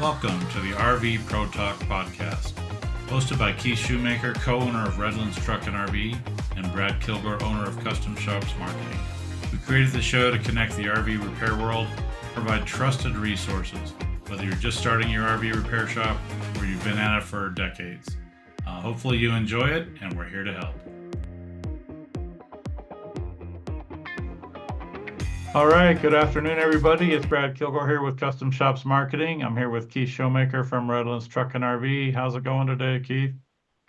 Welcome to the RV Pro Talk podcast, hosted by Keith Shomaker, co-owner of Redlands Truck and RV, and Brad Killgore, owner of Custom Shops Marketing. We created the show to connect the RV repair world, provide trusted resources, whether you're just starting your RV repair shop or you've been at it for decades. Hopefully you enjoy it, and we're here to help. All right, good afternoon, everybody. It's Brad Killgore here with Custom Shops Marketing. I'm here with Keith Shomaker from Redlands Truck and RV. How's it going today, Keith?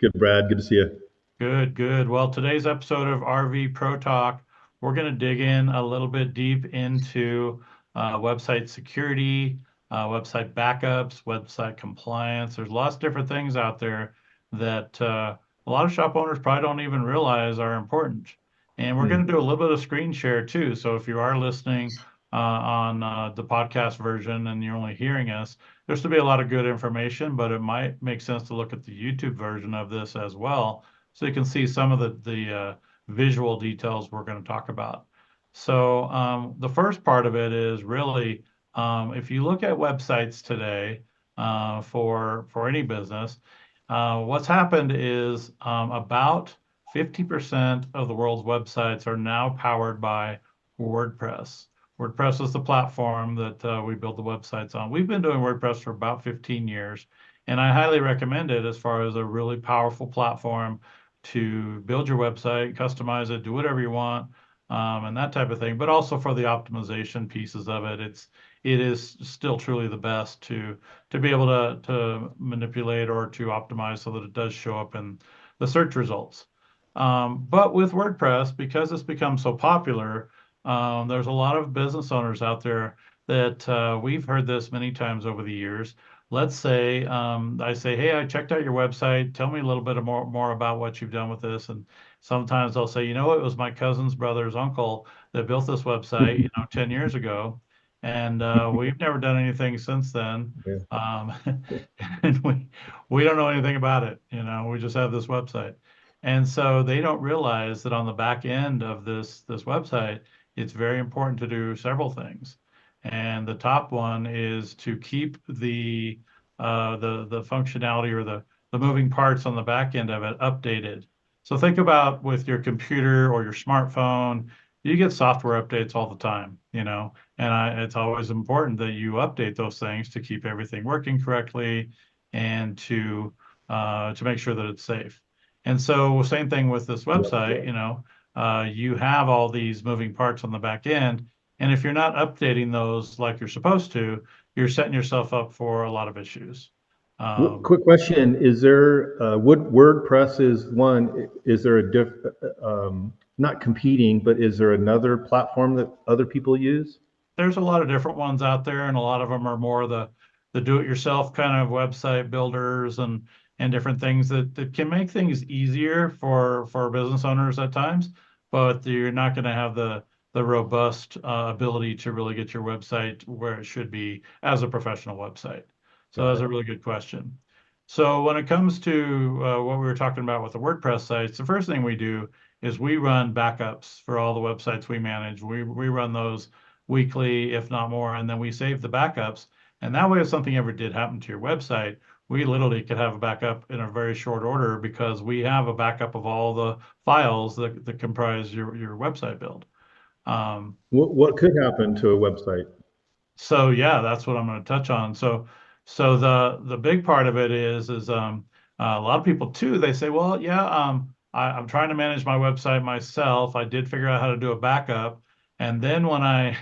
Good, Brad. Good to see you. Good. Well, today's episode of RV Pro Talk, we're going to dig in a little bit deep into website security, website backups, website compliance. There's lots of different things out there that a lot of shop owners probably don't even realize are important. And we're going to do a little bit of screen share too. So if you are listening on the podcast version and you're only hearing us, there's to be a lot of good information, but it might make sense to look at the YouTube version of this as well, so you can see some of the visual details we're going to talk about. So the first part of it is really, if you look at websites today for any business, what's happened is about 50% of the world's websites are now powered by WordPress. WordPress is the platform that we build the websites on. We've been doing WordPress for about 15 years, and I highly recommend it as far as a really powerful platform to build your website, customize it, do whatever you want, and that type of thing. But also for the optimization pieces of it, it is still truly the best to be able to manipulate or to optimize so that it does show up in the search results. But with WordPress, because it's become so popular, there's a lot of business owners out there that we've heard this many times over the years. Let's say I say, hey, I checked out your website. Tell me a little bit more about what you've done with this. And sometimes they'll say, it was my cousin's brother's uncle that built this website, 10 years ago. And we've never done anything since then. Yeah. And we don't know anything about it. We just have this website. And so they don't realize that on the back end of this website, it's very important to do several things. And the top one is to keep the functionality or the moving parts on the back end of it updated. So think about with your computer or your smartphone, you get software updates all the time, and it's always important that you update those things to keep everything working correctly and to make sure that it's safe. And so same thing with this website, you have all these moving parts on the back end. And if you're not updating those like you're supposed to, you're setting yourself up for a lot of issues. Quick question: is there WordPress is one? Is there not competing, but is there another platform that other people use? There's a lot of different ones out there, and a lot of them are more the do-it-yourself kind of website builders and different things that can make things easier for business owners at times, but you're not going to have the robust ability to really get your website where it should be as a professional website. So that's a really good question. So when it comes to what we were talking about with the WordPress sites, the first thing we do is we run backups for all the websites we manage. We run those weekly, if not more, and then we save the backups. And that way, if something ever did happen to your website, we literally could have a backup in a very short order because we have a backup of all the files that comprise your website build. What could happen to a website? So yeah, that's what I'm going to touch on. So the big part of it is a lot of people too, they say, well, yeah, I'm trying to manage my website myself. I did figure out how to do a backup. And then when I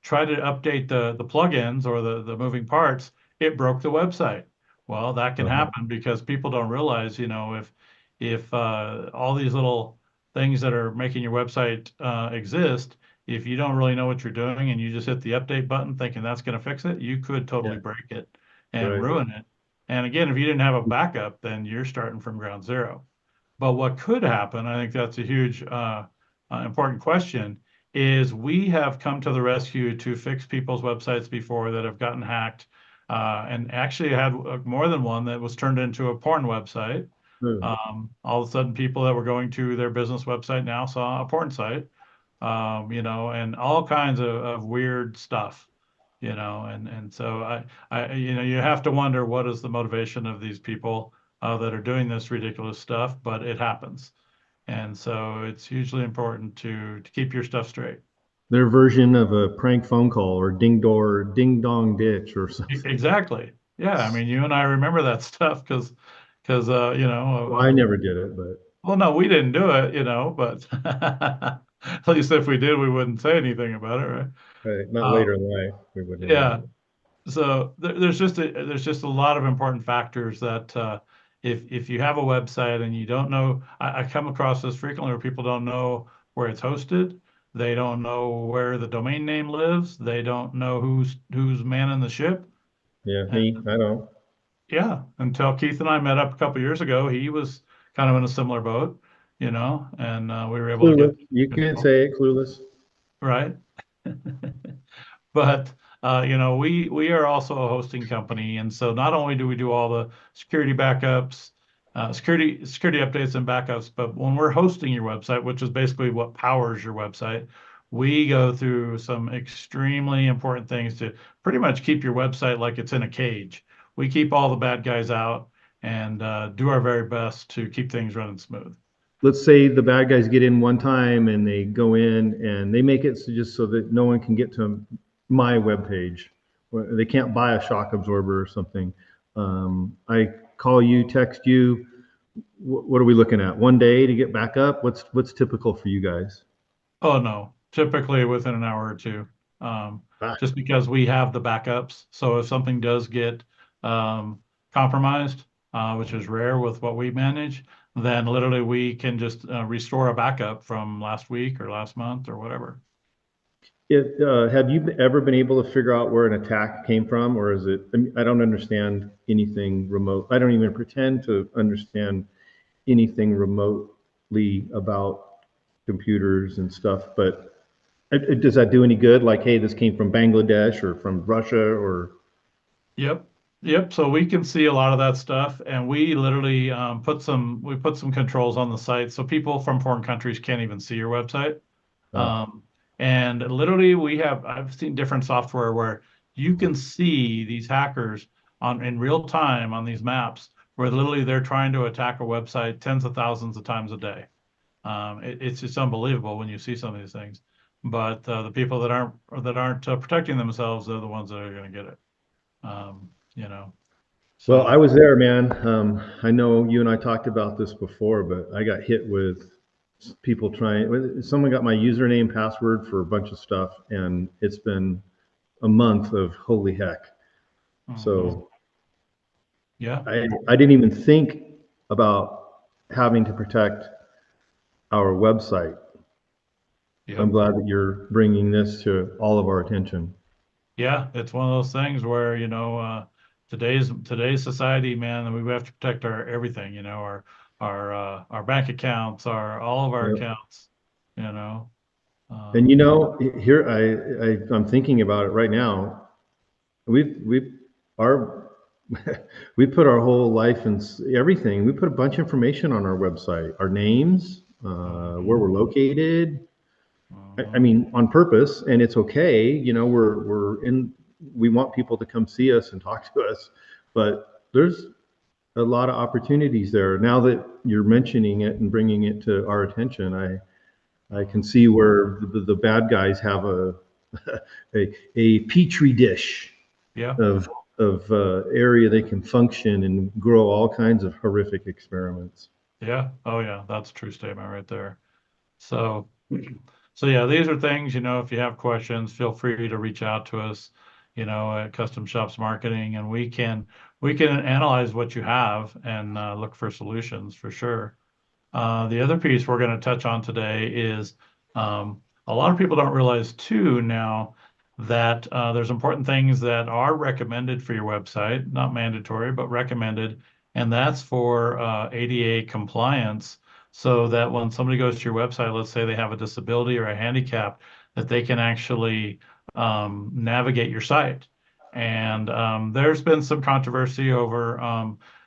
try to update the plugins or the moving parts, it broke the website. Well, that can happen because people don't realize, if all these little things that are making your website exist, if you don't really know what you're doing and you just hit the update button thinking that's going to fix it, you could totally break it and ruin it. And again, if you didn't have a backup, then you're starting from ground zero. But what could happen, I think that's a huge important question, is we have come to the rescue to fix people's websites before that have gotten hacked, and actually had more than one that was turned into a porn website. All of a sudden, people that were going to their business website now saw a porn site, and all kinds of weird stuff. and so you have to wonder what is the motivation of these people that are doing this ridiculous stuff, but it happens. And so it's hugely important to keep your stuff straight. Their version of a prank phone call or ding dong ditch or something. Exactly. Yeah. I mean, you and I remember that stuff because Well, I never did it, but well, no, we didn't do it, but at least if we did, we wouldn't say anything about it, right? not Um, later in life we wouldn't have done yeah. it. So there's just a lot of important factors that if you have a website and you don't know, I come across this frequently where people don't know where it's hosted, they don't know where the domain name lives, they don't know who's manning the ship. Yeah, And me, I don't. yeah, until Keith and I met up a couple years ago, he was kind of in a similar boat, and we were able to get Clueless. You can't say it, clueless. right. But we are also a hosting company, and so not only do we do all the security backups, security updates and backups, but when we're hosting your website, which is basically what powers your website, we go through some extremely important things to pretty much keep your website like it's in a cage. We keep all the bad guys out and do our very best to keep things running smooth. Let's say the bad guys get in one time and they go in and they make it just so that no one can get to my webpage. They can't buy a shock absorber or something. I call you, text you. What are we looking at? 1 day to get back up? What's typical for you guys? Oh, no, typically within an hour or two, Ah, just because we have the backups. So if something does get um, compromised, which is rare with what we manage, then literally we can just restore a backup from last week or last month or whatever. have you ever been able to figure out where an attack came from, or is it? I mean, I don't understand anything remote. I don't even pretend to understand anything remotely about computers and stuff. But does that do any good? Like, hey, this came from Bangladesh or from Russia, or Yep. Yep. So we can see a lot of that stuff, and we literally put some controls on the site so people from foreign countries can't even see your website. uh, Um, and literally, I've seen different software where you can see these hackers in real time on these maps where literally they're trying to attack a website tens of thousands of times a day. It's just unbelievable when you see some of these things. But the people that aren't protecting themselves, they're the ones that are going to get it. Um, you know, well, I so was there, man. I know you and I talked about this before, but I got hit with people trying. Someone got my username, password for a bunch of stuff, and it's been a month of holy heck. mhm. So Yeah, I didn't even think about having to protect our website. I'm yep. glad that you're bringing this to all of our attention. Yeah, it's one of those things where, today's society, man, we have to protect our everything, our bank accounts, our all of our Yep. accounts, you know. And Um, here I'm thinking about it right now. We've our we put our whole life and everything. We put a bunch of information on our website, our names, where mhm, we're located. I mhm. mean, on purpose, and it's okay. We're in. We want people to come see us and talk to us, but there's a lot of opportunities there. Now that you're mentioning it and bringing it to our attention, I can see where the bad guys have a petri dish Yeah, of area they can function and grow all kinds of horrific experiments. yeah. Oh yeah, that's a true statement right there. So, so yeah, these are things, if you have questions, feel free to reach out to us, at Custom Shops Marketing, and we can analyze what you have and look for solutions for sure. The other piece we're going to touch on today is a lot of people don't realize too now that there's important things that are recommended for your website, not mandatory, but recommended, and that's for ADA compliance, so that when somebody goes to your website, let's say they have a disability or a handicap, that they can actually navigate your site. And there's been some controversy over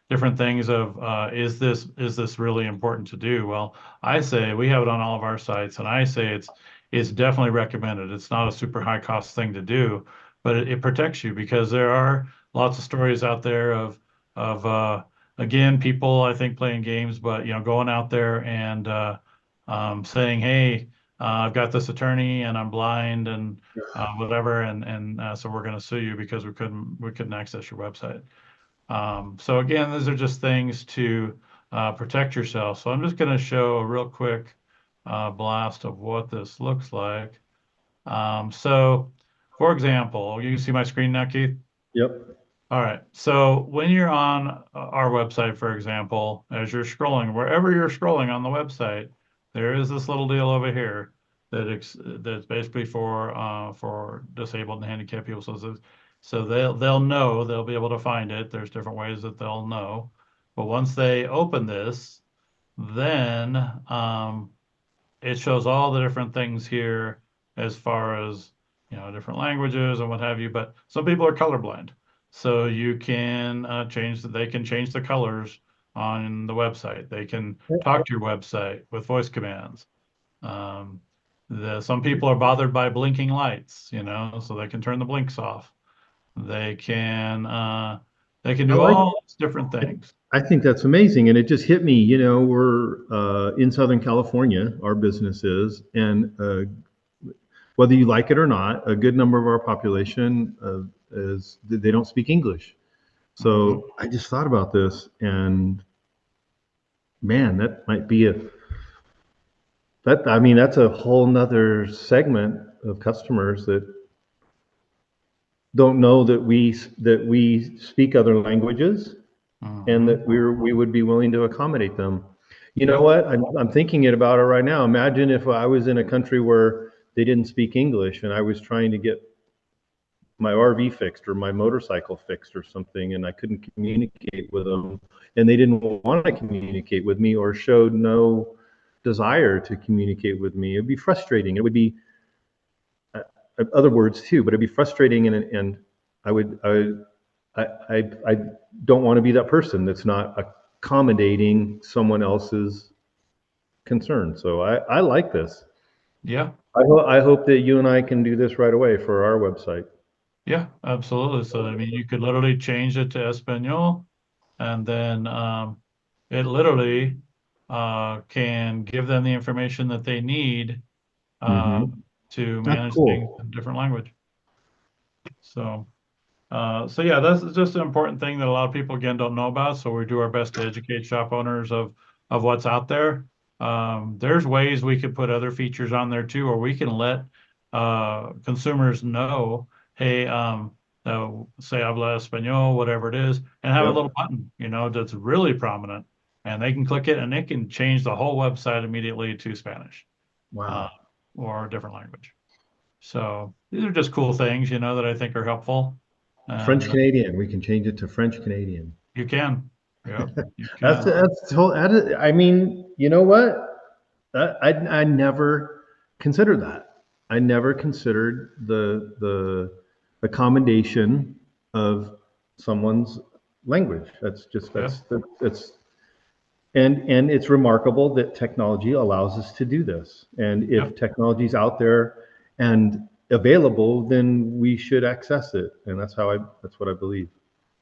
different things of is this really important to do? Well, I say we have it on all of our sites, and I say it's definitely recommended. It's not a super high cost thing to do, but it protects you because there are lots of stories out there of again, people I think playing games, but going out there and saying, "Hey, I've got this attorney and I'm blind and whatever," and so we're going to sue you because we couldn't access your website. So again, these are just things to protect yourself. So I'm just going to show a real quick blast of what this looks like. So, for example, you can see my screen now, Keith. Yep. All right. So when you're on our website, for example, as you're scrolling, wherever you're scrolling on the website, there is this little deal over here that's basically for disabled and handicapped people. So they'll know, they'll be able to find it. There's different ways that they'll know. But once they open this, then it shows all the different things here as far as different languages and what have you. But some people are colorblind, so you can they can change the colors on the website. They can talk to your website with voice commands. um, some people are bothered by blinking lights, so they can turn the blinks off. They can uh, they can I do like. all these different things. I think that's amazing, and it just hit me. We're in Southern California. Our business is, and whether you like it or not, a good number of our population is they don't speak English. Mhm. So I just thought about this, and man, that might be I mean, that's a whole nother segment of customers that don't know that we speak other languages and Mhm. that we would be willing to accommodate them. You know Yep. what? I'm thinking it about it right now. Imagine if I was in a country where they didn't speak English and I was trying to get my RV fixed or my motorcycle fixed or something, and I couldn't communicate with them, and they didn't want to communicate with me or showed no desire to communicate with me. It'd be frustrating. It would be other words too, but it'd be frustrating, and I would I don't want to be that person that's not accommodating someone else's concern. So I like this. Yeah. I hope that you and I can do this right away for our website. Yeah, absolutely. So, I mean, you could literally change it to Espanol, and then it literally can give them the information that they need uh, Hmm. to That's manage things cool. in different language. So, so yeah, that's just an important thing that a lot of people again don't know about. So we do our best to educate shop owners of what's out there. There's ways we could put other features on there too, or we can let consumers know, hey, say habla español, whatever it is, and have a Yep. little button, that's really prominent, and they can click it and it can change the whole website immediately to Spanish, uh, Wow. or a different language. So these are just cool things, that I think are helpful. French And Canadian. We can change it to French Canadian. you can. Yep, you That's can. that's whole. I mean, you know what? I never considered that. I never considered the accommodation of someone's language. Yeah, That's and it's remarkable that technology allows us to do this. And yeah, if technology's out there and available, then we should access it. And that's what I believe.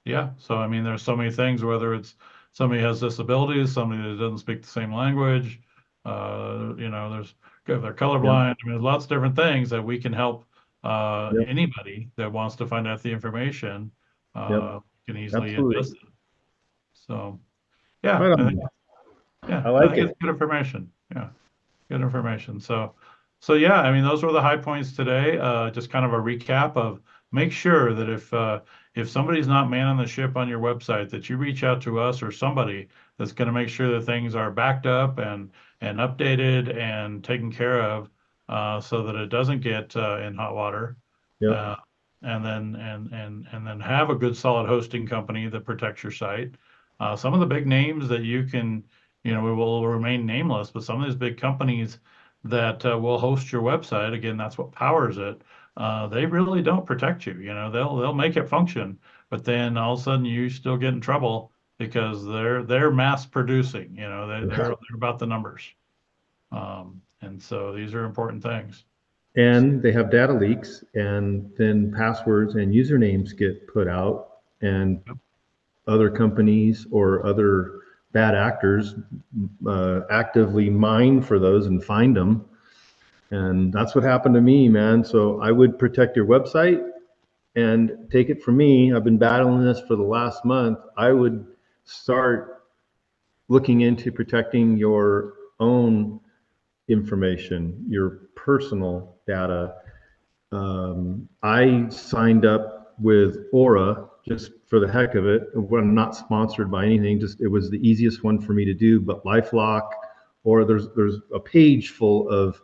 yeah. So I mean, there's so many things, whether it's somebody has disabilities, somebody that doesn't speak the same language, there's if they're Yep. colorblind. I mean, there's lots of different things that we can help Yep. anybody that wants to find out the information Yep. can easily Absolutely. ingest it. So yeah, Right I think on. yeah, I I like think it's it. good information. Yeah. Good information. So yeah, I mean, those were the high points today. Just kind of a recap of make sure that if somebody's not manning the ship on your website, that you reach out to us or somebody that's going to make sure that things are backed up and updated and taken care of, so that it doesn't get in hot water. Uh, Yep. and then have a good solid hosting company that protects your site. Some of the big names that you can, we will remain nameless, but some of these big companies that will host your website, again, that's what powers it. They really don't protect you. They'll make it function, but then all of a sudden you still get in trouble because they're mass producing. They're about the numbers, and so these are important things. and they have data leaks, and then passwords and usernames get put out, and Yep. other companies or other bad actors actively mine for those and find them. And that's what happened to me, man. So I would protect your website, and take it from me. I've been battling this for the last month. I would start looking into protecting your own information, your personal data. I signed up with Aura just for the heck of it. I'm not sponsored by anything. Just it was the easiest one for me to do. But LifeLock, or there's a page full of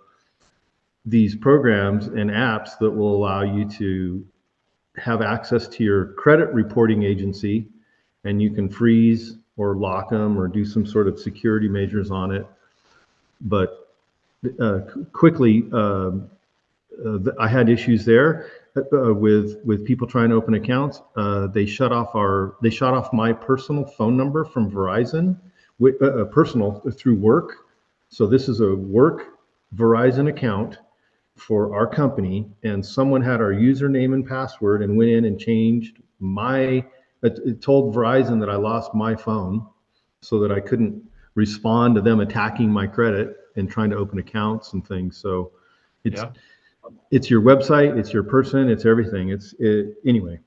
these programs and apps that will allow you to have access to your credit reporting agency, and you can freeze or lock them or do some sort of security measures on it. But quickly, I had issues there with people trying to open accounts. They shut off my personal phone number from Verizon, personal through work. So this is a work Verizon account for our company, and someone had our username and password and went in and changed it told Verizon that I lost my phone so that I couldn't respond to them attacking my credit and trying to open accounts and things. So it's Yeah. it's your website, it's your person, it's everything. Anyway.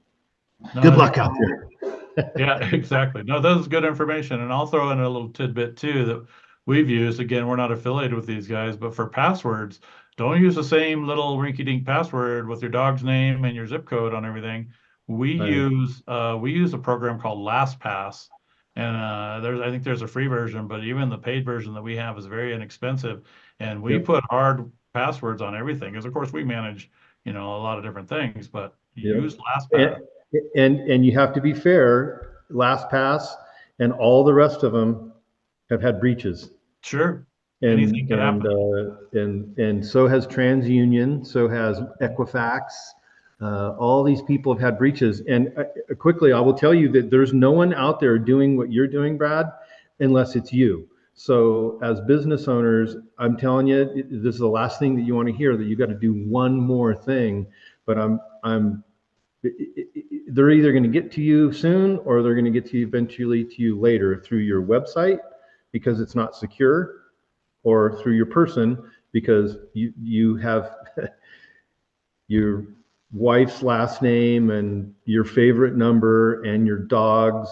No, Good luck out there. yeah, exactly. No, that is good information. And I'll throw in a little tidbit too that we've used. Again, we're not affiliated with these guys, but for passwords, don't use the same little rinky-dink password with your dog's name and your zip code on everything. Right. We use a program called LastPass, and I think there's a free version, but even the paid version that we have is very inexpensive. And we Yep. put hard passwords on everything, because of course we manage, a lot of different things, but Yep. use LastPass. And, and you have to be fair. LastPass and all the rest of them have had breaches. Sure. Anything And can and happen. and so has TransUnion, so has Equifax. All these people have had breaches. And quickly, I will tell you that there's no one out there doing what you're doing, Brad, unless it's you. So as business owners, I'm telling you, this is the last thing that you want to hear, that you got to do one more thing. But I'm they're either going to get to you soon, or they're going to get to you eventually to you later through your website because it's not secure, or through your person because you have your wife's last name and your favorite number and your dog's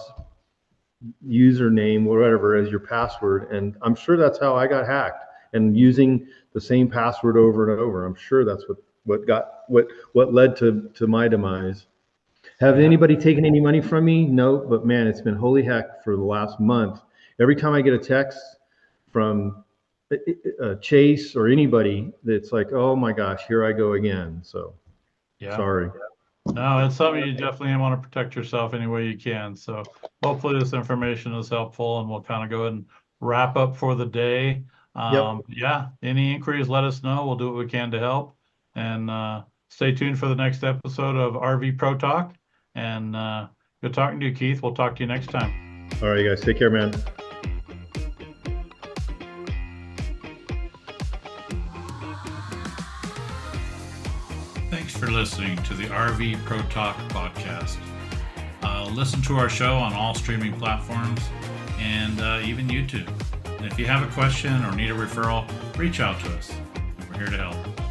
username, whatever, as your password. And I'm sure that's how I got hacked, and using the same password over and over. I'm sure that's what led to my demise. Have Yeah. anybody taken any money from me? No, but man, it's been holy heck for the last month. Every time I get a text from Chase or anybody, that's like, oh my gosh, here I go again. So Yeah. sorry. No, it's something you definitely want to protect yourself any way you can. So hopefully this information is helpful, and we'll kind of go ahead and wrap up for the day. Yep. Yeah, any inquiries, let us know. We'll do what we can to help. And stay tuned for the next episode of RV Pro Talk. And good talking to you, Keith. We'll talk to you next time. All right, you guys, take care, man. Thanks for listening to the RV Pro Talk podcast. Listen to our show on all streaming platforms and even YouTube. And if you have a question or need a referral, reach out to us. We're here to help.